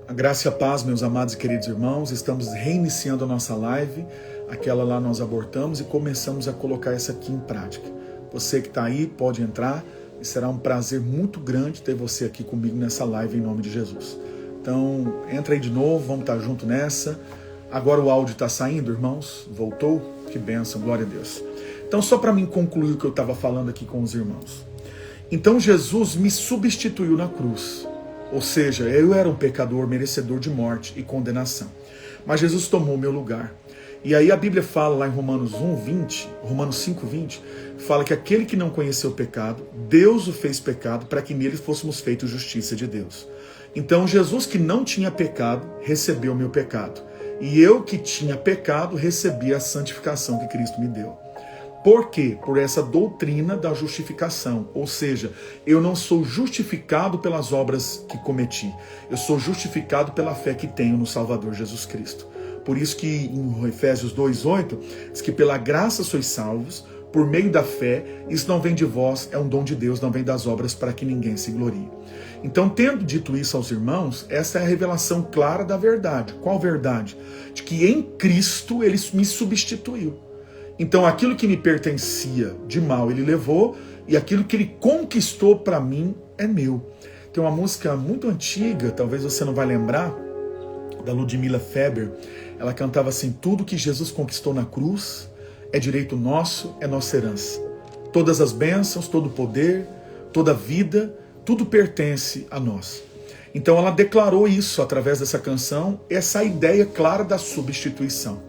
A graça e a paz, meus amados e queridos irmãos, estamos reiniciando a nossa live, aquela lá nós abortamos e começamos a colocar essa aqui em prática. Você que está aí pode entrar e será um prazer muito grande ter você aqui comigo nessa live em nome de Jesus. Então, entra aí de novo, vamos estar junto nessa. Agora o áudio está saindo, irmãos? Voltou? Que bênção, glória a Deus. Então, só para mim concluir o que eu estava falando aqui com os irmãos. Então, Jesus me substituiu na cruz. Ou seja, eu era um pecador merecedor de morte e condenação. Mas Jesus tomou o meu lugar. E aí a Bíblia fala lá em Romanos 5:20, fala que aquele que não conheceu o pecado, Deus o fez pecado para que nele fôssemos feitos justiça de Deus. Então Jesus que não tinha pecado, recebeu o meu pecado. E eu que tinha pecado, recebi a santificação que Cristo me deu. Por quê? Por essa doutrina da justificação. Ou seja, eu não sou justificado pelas obras que cometi. Eu sou justificado pela fé que tenho no Salvador Jesus Cristo. Por isso que em Efésios 2:8, diz que pela graça sois salvos, por meio da fé, isso não vem de vós, é um dom de Deus, não vem das obras para que ninguém se glorie. Então, tendo dito isso aos irmãos, essa é a revelação clara da verdade. Qual verdade? De que em Cristo ele me substituiu. Então aquilo que me pertencia de mal ele levou e aquilo que ele conquistou para mim é meu. Tem uma música muito antiga, talvez você não vai lembrar, da Ludmilla Feber. Ela cantava assim: tudo que Jesus conquistou na cruz é direito nosso, é nossa herança. Todas as bênçãos, todo o poder, toda a vida, tudo pertence a nós. Então ela declarou isso através dessa canção, essa ideia clara da substituição.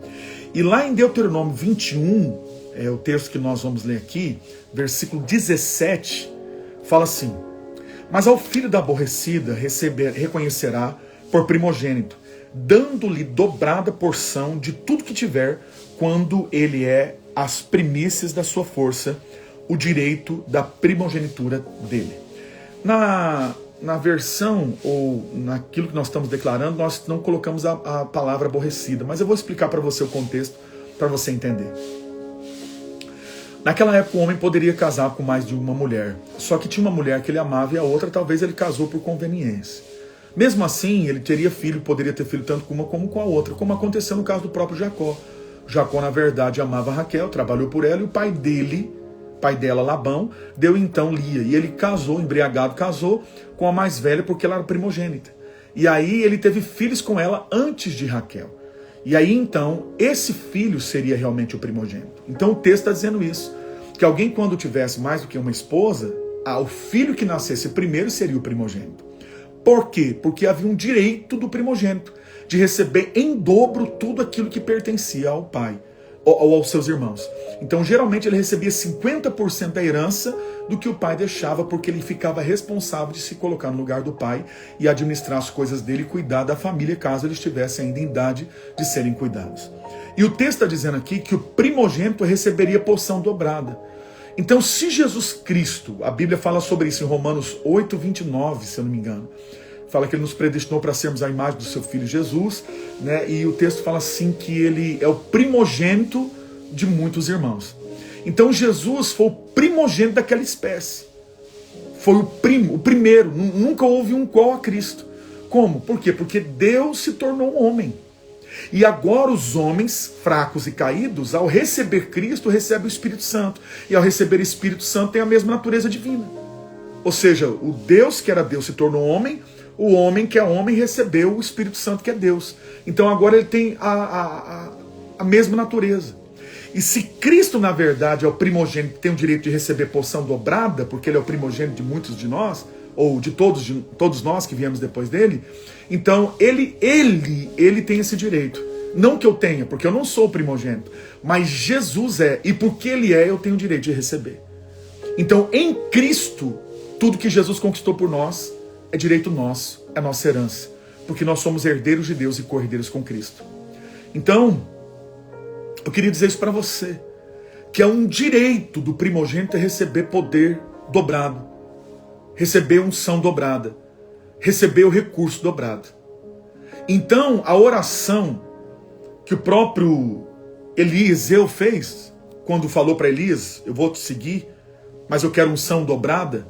E lá em Deuteronômio 21, é o texto que nós vamos ler aqui, versículo 17, fala assim: mas ao filho da aborrecida reconhecerá por primogênito, dando-lhe dobrada porção de tudo que tiver, quando ele é as primícias da sua força, o direito da primogenitura dele. Na versão, ou naquilo que nós estamos declarando, nós não colocamos a palavra aborrecida, mas eu vou explicar para você o contexto, para você entender. Naquela época o homem poderia casar com mais de uma mulher, só que tinha uma mulher que ele amava e a outra talvez ele casou por conveniência. Mesmo assim, ele teria filho, poderia ter filho tanto com uma como com a outra, como aconteceu no caso do próprio Jacó. Jacó, na verdade, amava Raquel, trabalhou por ela, e o pai dela, Labão, deu então Lia. E ele casou, embriagado, casou com a mais velha porque ela era primogênita. E aí ele teve filhos com ela antes de Raquel. E aí então, esse filho seria realmente o primogênito. Então o texto está dizendo isso, que alguém quando tivesse mais do que uma esposa, o filho que nascesse primeiro seria o primogênito. Por quê? Porque havia um direito do primogênito de receber em dobro tudo aquilo que pertencia ao pai ou aos seus irmãos. Então, geralmente, ele recebia 50% da herança do que o pai deixava, porque ele ficava responsável de se colocar no lugar do pai e administrar as coisas dele e cuidar da família, caso eles estivessem ainda em idade de serem cuidados. E o texto está dizendo aqui que o primogênito receberia porção dobrada. Então, se Jesus Cristo, a Bíblia fala sobre isso em Romanos 8:29, se eu não me engano, fala que ele nos predestinou para sermos a imagem do seu Filho Jesus, né? E o texto fala assim que ele é o primogênito de muitos irmãos. Então Jesus foi o primogênito daquela espécie. Foi o primeiro, nunca houve um igual a Cristo. Como? Por quê? Porque Deus se tornou um homem. E agora os homens fracos e caídos, ao receber Cristo, recebem o Espírito Santo. E ao receber o Espírito Santo tem a mesma natureza divina. Ou seja, o Deus que era Deus se tornou homem, o homem que é homem recebeu o Espírito Santo que é Deus. Então agora ele tem a mesma natureza. E se Cristo, na verdade, é o primogênito que tem o direito de receber porção dobrada, porque ele é o primogênito de muitos de nós, ou de todos nós que viemos depois dele, então ele tem esse direito. Não que eu tenha, porque eu não sou o primogênito, mas Jesus é, e porque ele é, eu tenho o direito de receber. Então em Cristo, tudo que Jesus conquistou por nós é direito nosso, é nossa herança, porque nós somos herdeiros de Deus e co-herdeiros com Cristo. Então, eu queria dizer isso para você, que é um direito do primogênito receber poder dobrado, receber unção dobrada, receber o recurso dobrado. Então, a oração que o próprio Eliseu fez, quando falou para Elias: eu vou te seguir, mas eu quero unção dobrada,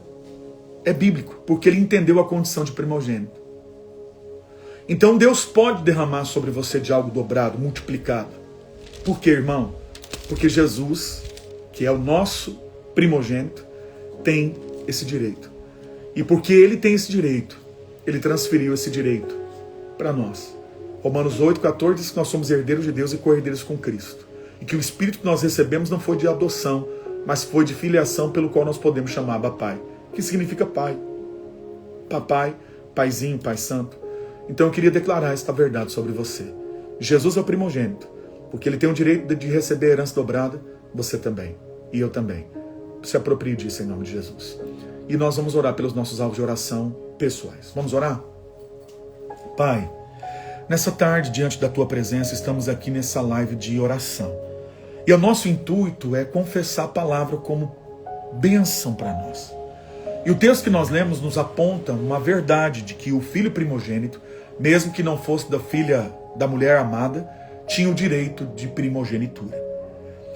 é bíblico, porque ele entendeu a condição de primogênito. Então Deus pode derramar sobre você de algo dobrado, multiplicado. Por quê, irmão? Porque Jesus, que é o nosso primogênito, tem esse direito. E porque ele tem esse direito, ele transferiu esse direito para nós. Romanos 8,14 diz que nós somos herdeiros de Deus e co-herdeiros com Cristo. E que o Espírito que nós recebemos não foi de adoção, mas foi de filiação pelo qual nós podemos chamar Abba Pai. Que significa pai. Papai, paizinho, pai santo. Então eu queria declarar esta verdade sobre você. Jesus é o primogênito. Porque ele tem o direito de receber a herança dobrada, você também. E eu também. Se aproprie disso em nome de Jesus. E nós vamos orar pelos nossos alvos de oração pessoais. Vamos orar? Pai, nessa tarde, diante da tua presença, estamos aqui nessa live de oração. E o nosso intuito é confessar a palavra como bênção para nós. E o texto que nós lemos nos aponta uma verdade de que o filho primogênito, mesmo que não fosse da filha da mulher amada, tinha o direito de primogenitura.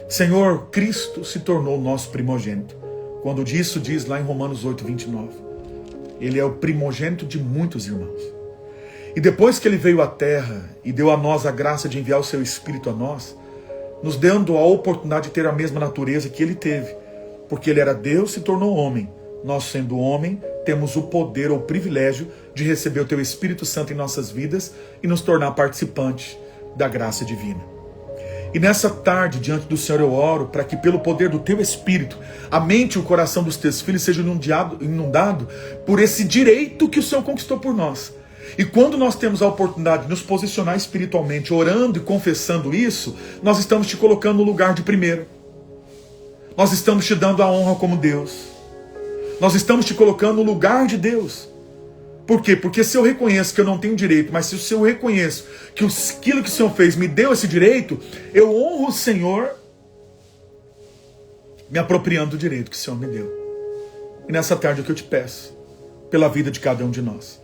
Senhor, Cristo se tornou o nosso primogênito. Quando disso diz lá em Romanos 8,29. Ele é o primogênito de muitos irmãos. E depois que ele veio à terra e deu a nós a graça de enviar o seu Espírito a nós, nos dando a oportunidade de ter a mesma natureza que ele teve. Porque ele era Deus, se tornou homem. Nós, sendo homem, temos o poder ou o privilégio de receber o teu Espírito Santo em nossas vidas e nos tornar participantes da graça divina. E nessa tarde, diante do Senhor, eu oro para que pelo poder do teu Espírito, a mente e o coração dos teus filhos sejam inundado por esse direito que o Senhor conquistou por nós. E quando nós temos a oportunidade de nos posicionar espiritualmente, orando e confessando isso, nós estamos te colocando no lugar de primeiro. Nós estamos te dando a honra como Deus. Nós estamos te colocando no lugar de Deus. Por quê? Porque se eu reconheço que eu não tenho direito, mas se eu reconheço que aquilo que o Senhor fez me deu esse direito, eu honro o Senhor me apropriando do direito que o Senhor me deu. E nessa tarde é o que eu te peço, pela vida de cada um de nós.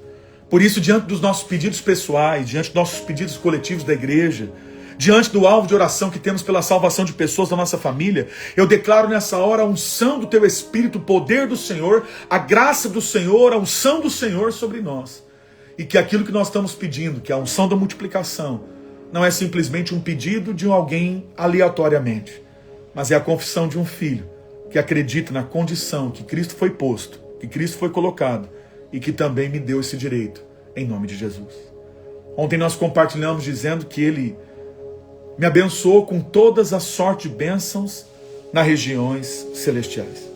Por isso, diante dos nossos pedidos pessoais, diante dos nossos pedidos coletivos da igreja, diante do alvo de oração que temos pela salvação de pessoas da nossa família, eu declaro nessa hora a unção do teu Espírito, o poder do Senhor, a graça do Senhor, a unção do Senhor sobre nós. E que aquilo que nós estamos pedindo, que é a unção da multiplicação, não é simplesmente um pedido de alguém aleatoriamente, mas é a confissão de um filho que acredita na condição que Cristo foi posto, que Cristo foi colocado e que também me deu esse direito, em nome de Jesus. Ontem nós compartilhamos dizendo que Ele me abençoou com todas as sortes de bênçãos nas regiões celestiais.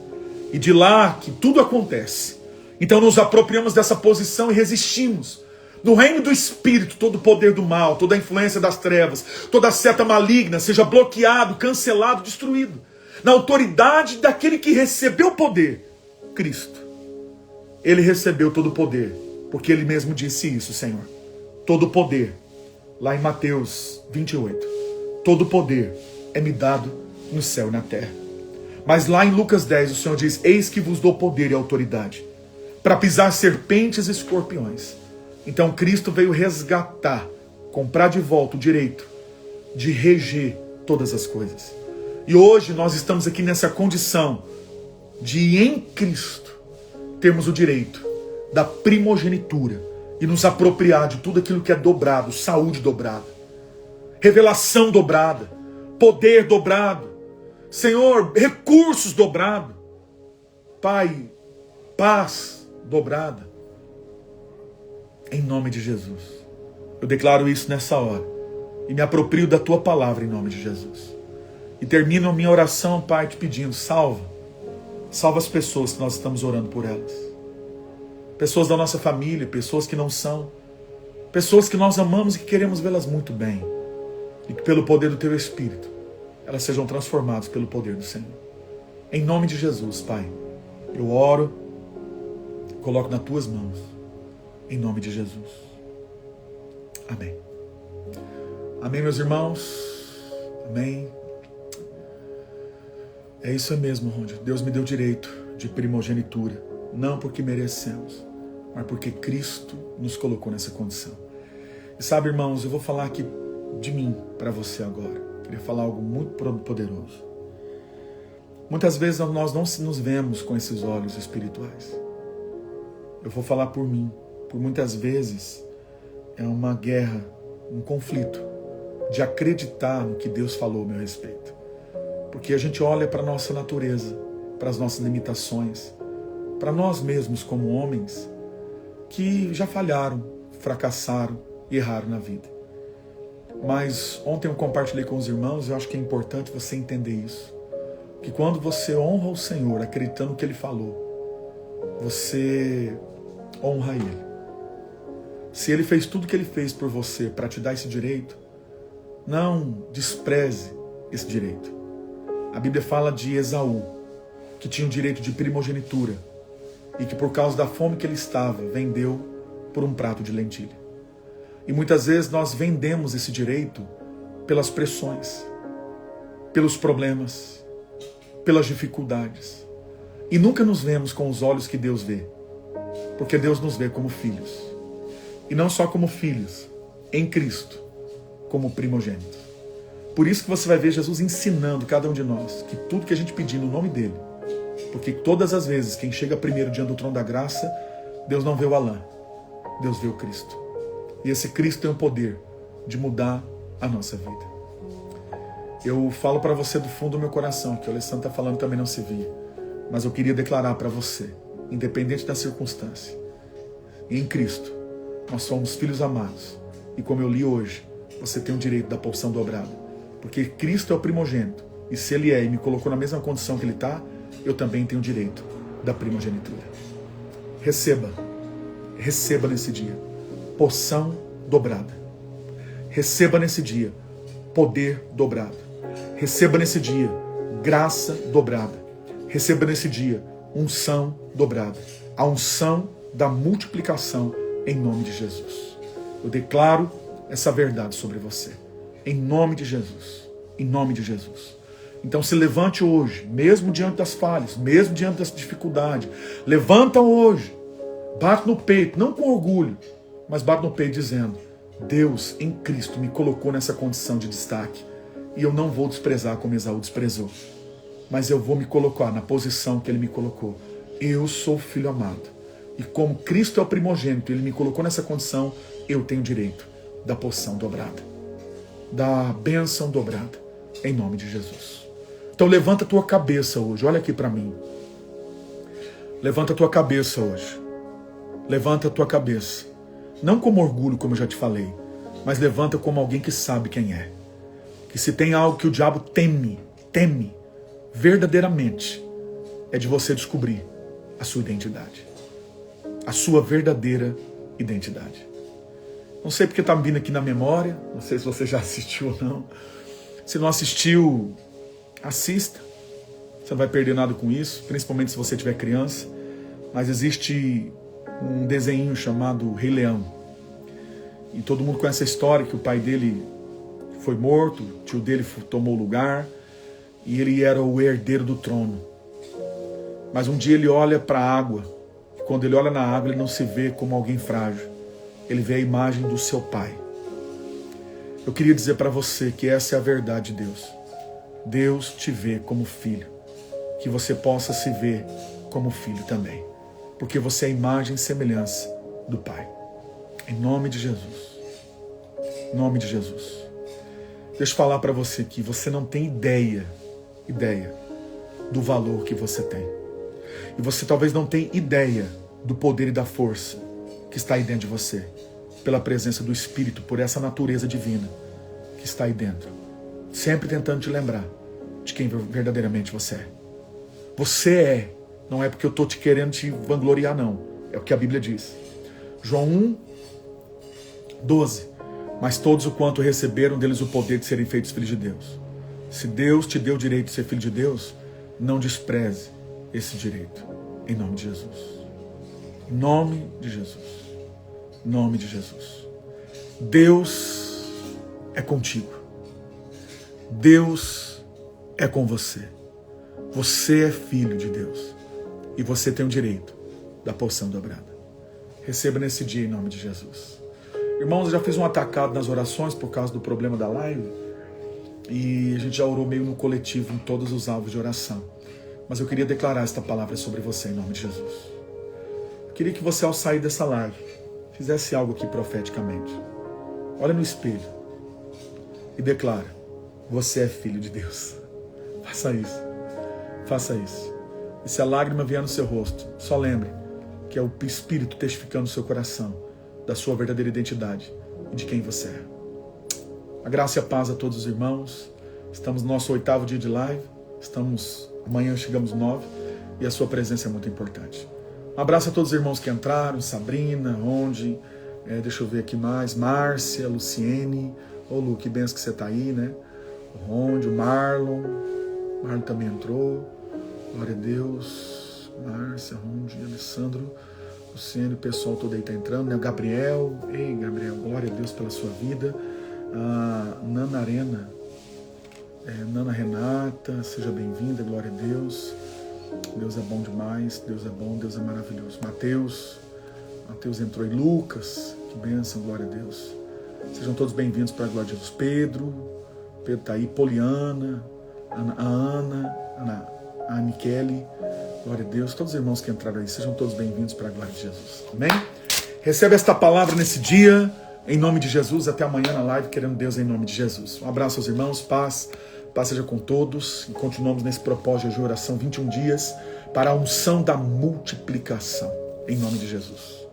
E de lá que tudo acontece. Então nos apropriamos dessa posição e resistimos. No reino do Espírito, todo o poder do mal, toda a influência das trevas, toda a seta maligna seja bloqueado, cancelado, destruído. Na autoridade daquele que recebeu o poder, Cristo. Ele recebeu todo o poder, porque Ele mesmo disse isso, Senhor. Todo o poder, lá em Mateus 28. Todo poder é me dado no céu e na terra. Mas lá em Lucas 10, o Senhor diz: eis que vos dou poder e autoridade para pisar serpentes e escorpiões. Então Cristo veio resgatar, comprar de volta o direito de reger todas as coisas. E hoje nós estamos aqui nessa condição de, em Cristo, termos o direito da primogenitura e nos apropriar de tudo aquilo que é dobrado, saúde dobrada, revelação dobrada, poder dobrado, Senhor, recursos dobrados, Pai, paz dobrada, em nome de Jesus. Eu declaro isso nessa hora e me aproprio da Tua palavra em nome de Jesus. E termino a minha oração, Pai, te pedindo: salva as pessoas que nós estamos orando por elas, pessoas da nossa família, pessoas que não são, pessoas que nós amamos e que queremos vê-las muito bem. E que pelo poder do Teu Espírito, elas sejam transformadas pelo poder do Senhor. Em nome de Jesus, Pai, eu oro, coloco nas Tuas mãos. Em nome de Jesus. Amém. Amém, meus irmãos. Amém. É isso mesmo, Ronde. Deus me deu direito de primogenitura. Não porque merecemos, mas porque Cristo nos colocou nessa condição. E sabe, irmãos, eu vou falar aqui de mim para você agora. Queria falar algo muito poderoso. Muitas vezes nós não nos vemos com esses olhos espirituais. Eu vou falar por mim. Por muitas vezes é uma guerra, um conflito de acreditar no que Deus falou a meu respeito. Porque a gente olha para a nossa natureza, para as nossas limitações, para nós mesmos como homens que já falharam, fracassaram e erraram na vida. Mas ontem eu compartilhei com os irmãos, eu acho que é importante você entender isso. Que quando você honra o Senhor, acreditando no que Ele falou, você honra Ele. Se Ele fez tudo o que Ele fez por você para te dar esse direito, não despreze esse direito. A Bíblia fala de Esaú, que tinha o direito de primogenitura e que por causa da fome que ele estava, vendeu por um prato de lentilha. E muitas vezes nós vendemos esse direito pelas pressões, pelos problemas, pelas dificuldades. E nunca nos vemos com os olhos que Deus vê, porque Deus nos vê como filhos. E não só como filhos, em Cristo, como primogênitos. Por isso que você vai ver Jesus ensinando cada um de nós que tudo que a gente pedir no nome dele, porque todas as vezes quem chega primeiro diante do trono da graça, Deus não vê o Alain, Deus vê o Cristo. E esse Cristo tem o poder de mudar a nossa vida. Eu falo para você do fundo do meu coração, que o Alessandro está falando também não se via, mas eu queria declarar para você, independente da circunstância, em Cristo, nós somos filhos amados. E como eu li hoje, você tem o direito da porção dobrada. Porque Cristo é o primogênito. E se Ele é e me colocou na mesma condição que Ele está, eu também tenho o direito da primogenitura. Receba. Receba nesse dia porção dobrada. Receba nesse dia poder dobrado. Receba nesse dia graça dobrada. Receba nesse dia unção dobrada. A unção da multiplicação em nome de Jesus. Eu declaro essa verdade sobre você. Em nome de Jesus. Em nome de Jesus. Então se levante hoje, mesmo diante das falhas, mesmo diante das dificuldades. Levanta hoje. Bate no peito, não com orgulho, mas bate no peito dizendo: Deus em Cristo me colocou nessa condição de destaque. E eu não vou desprezar como Esaú desprezou. Mas eu vou me colocar na posição que Ele me colocou. Eu sou filho amado. E como Cristo é o primogênito, Ele me colocou nessa condição, eu tenho direito da porção dobrada. Da bênção dobrada. Em nome de Jesus. Então levanta a tua cabeça hoje. Olha aqui para mim. Levanta a tua cabeça hoje. Levanta a tua cabeça. Não como orgulho, como eu já te falei, mas levanta como alguém que sabe quem é. Que se tem algo que o diabo teme verdadeiramente, é de você descobrir a sua identidade. A sua verdadeira identidade. Não sei porque está me vindo aqui na memória, não sei se você já assistiu ou não. Se não assistiu, assista. Você não vai perder nada com isso, principalmente se você tiver criança. Mas existe um desenho chamado Rei Leão. E todo mundo conhece a história que o pai dele foi morto, o tio dele tomou o lugar, e ele era o herdeiro do trono. Mas um dia ele olha para a água, e quando ele olha na água, ele não se vê como alguém frágil. Ele vê a imagem do seu pai. Eu queria dizer para você que essa é a verdade de Deus. Deus te vê como filho. Que você possa se ver como filho também. Porque você é a imagem e semelhança do Pai. Em nome de Jesus. Em nome de Jesus. Deixa eu falar para você que você não tem ideia do valor que você tem. E você talvez não tenha ideia do poder e da força que está aí dentro de você. Pela presença do Espírito, por essa natureza divina que está aí dentro. Sempre tentando te lembrar de quem verdadeiramente você é. Você é. Não é porque eu estou te querendo te vangloriar, não. É o que a Bíblia diz. João 1, 12. Mas todos o quanto receberam deles o poder de serem feitos filhos de Deus. Se Deus te deu o direito de ser filho de Deus, não despreze esse direito. Em nome de Jesus. Em nome de Jesus. Em nome de Jesus. Deus é contigo. Deus é com você. Você é filho de Deus. E você tem o direito da porção dobrada. Receba nesse dia em nome de Jesus. Irmãos, eu já fiz um atacado nas orações por causa do problema da live. E a gente já orou meio no coletivo em todos os alvos de oração. Mas eu queria declarar esta palavra sobre você em nome de Jesus. Eu queria que você, ao sair dessa live, fizesse algo aqui profeticamente. Olha no espelho e declara: você é filho de Deus. Faça isso. Faça isso. E se a lágrima vier no seu rosto, só lembre que é o Espírito testificando no seu coração da sua verdadeira identidade e de quem você é. A graça e a paz a todos os irmãos. Estamos no nosso 8º dia de live. Amanhã chegamos 9 e a sua presença é muito importante. Um abraço a todos os irmãos que entraram, Sabrina, Ronde, deixa eu ver aqui mais, Márcia, Luciene, ô Lu, que benção que você está aí, né? O Ronde, o Marlon também entrou, glória a Deus, Márcia, Ronde, Alessandro, Luciene, o pessoal todo aí está entrando, né? O Gabriel, ei Gabriel, glória a Deus pela sua vida, a Nana Arena, Nana Renata, seja bem-vinda, glória a Deus. Deus é bom demais, Deus é bom, Deus é maravilhoso. Mateus entrou em Lucas, que bênção, glória a Deus. Sejam todos bem-vindos para a glória de Jesus. Pedro está aí, Poliana, a Ana, a Michele, glória a Deus. Todos os irmãos que entraram aí, sejam todos bem-vindos para a glória de Jesus. Amém? Recebe esta palavra nesse dia, em nome de Jesus. Até amanhã na live, querendo Deus em nome de Jesus. Um abraço aos irmãos, paz seja com todos, e continuamos nesse propósito de oração 21 dias para a unção da multiplicação, em nome de Jesus.